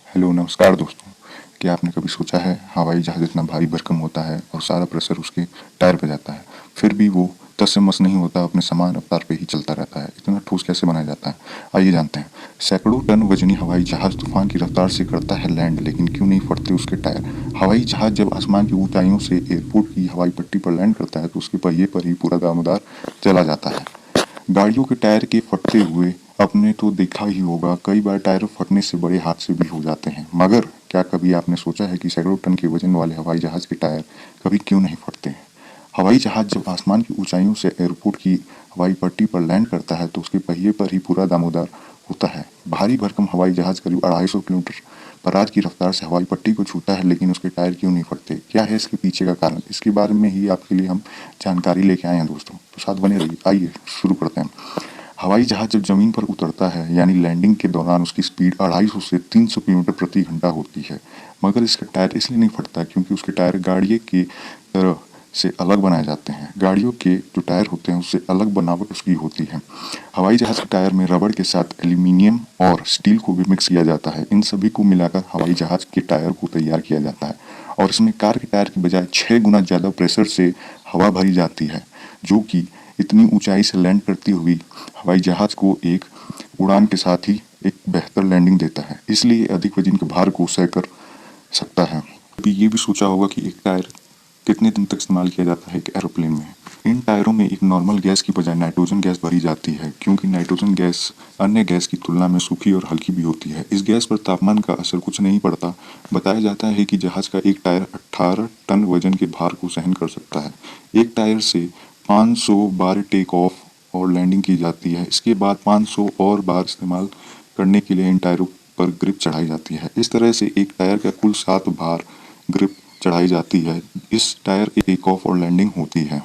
Hello नमस्कार दोस्तों। क्या आपने कभी सोचा है हवाई जहाज़ इतना भारी भरकम होता है और सारा प्रेशर उसके टायर पे जाता है, फिर भी वो टस से मस नहीं होता, अपने समान रफ्तार पे ही चलता रहता है। इतना ठोस कैसे बनाया जाता है, आइए जानते हैं। सैकड़ों टन वजनी हवाई जहाज़ तूफान की रफ्तार से करता है लैंड, लेकिन क्यों नहीं फटते उसके टायर। हवाई जहाज़ जब आसमान की ऊंचाइयों से एयरपोर्ट की हवाई पट्टी पर लैंड करता है तो उसके पहिए पर ही पूरा दारोमदार चला जाता है। गाड़ियों के टायर के फटते हुए आपने तो देखा ही होगा, कई बार टायर फटने से बड़े हादसे भी हो जाते हैं। मगर क्या कभी आपने सोचा है कि सैकड़ों टन के वजन वाले हवाई जहाज के टायर कभी क्यों नहीं फटते हैं। हवाई जहाज जब आसमान की ऊंचाइयों से एयरपोर्ट की हवाई पट्टी पर लैंड करता है तो उसके पहिए पर ही पूरा दामोदर होता है। भारी भरकम हवाई जहाज करीब 250 किलोमीटर पर आज की रफ्तार से हवाई पट्टी को छूता है, लेकिन उसके टायर क्यों नहीं फटते। क्या है इसके पीछे का कारण, इसके बारे में ही आपके लिए हम जानकारी लेके आए हैं दोस्तों, तो साथ बने रहिए। आइए शुरू करते हैं। हवाई जहाज जब जमीन पर उतरता है यानी लैंडिंग के दौरान उसकी स्पीड 250 से 300 किलोमीटर प्रति घंटा होती है, मगर इसका टायर इसलिए नहीं फटता क्योंकि उसके टायर गाड़ियों की तरह से अलग बनाए जाते हैं। गाड़ियों के जो टायर होते हैं उससे अलग बनावट उसकी होती है। हवाई जहाज के टायर में रबड़ के साथ एल्यूमिनियम और स्टील को भी मिक्स किया जाता है। इन सभी को मिलाकर हवाई जहाज के टायर को तैयार किया जाता है और इसमें कार के टायर की बजाय 6 गुना ज़्यादा प्रेशर से हवा भरी जाती है, जो कि इतनी ऊंचाई से लैंड करती हुई हवाई जहाज को एक उड़ान के साथ ही एक बेहतर लैंडिंग देता है, इसलिए अधिक वजन के भार को सह कर सकता है। अभी ये भी सोचा होगा कि एक टायर कितने दिन तक इस्तेमाल किया जाता है एक एरोप्लेन में। इन टायरों में एक नॉर्मल गैस की बजाय नाइट्रोजन गैस भरी जाती है, क्योंकि नाइट्रोजन गैस अन्य गैस की तुलना में सूखी और हल्की भी होती है। इस गैस पर तापमान का असर कुछ नहीं पड़ता। बताया जाता है कि जहाज का एक टायर 18 टन वजन के भार को सहन कर सकता है। एक टायर से 500 बार टेक ऑफ और लैंडिंग की जाती है। इसके बाद 500 और बार इस्तेमाल करने के लिए इन टायरों पर ग्रिप चढ़ाई जाती है। इस तरह से एक टायर का कुल 7 बार ग्रिप चढ़ाई जाती है। इस टायर की टेक ऑफ और लैंडिंग होती है।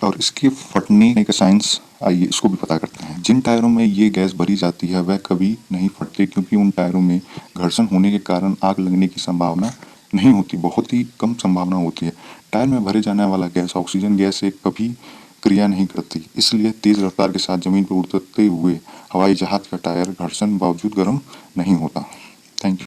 और इसके फटने का साइंस, आइए इसको भी पता करते हैं। जिन टायरों में ये गैस भरी जाती है वह कभी नहीं फटते, क्योंकि उन टायरों में घर्षण होने के कारण आग लगने की संभावना नहीं होती, बहुत ही कम संभावना होती है। टायर में भरे जाने वाला गैस ऑक्सीजन गैस से कभी क्रिया नहीं करती, इसलिए तेज रफ्तार के साथ जमीन पर उतरते हुए हवाई जहाज का टायर घर्षण बावजूद गर्म नहीं होता। Thank you.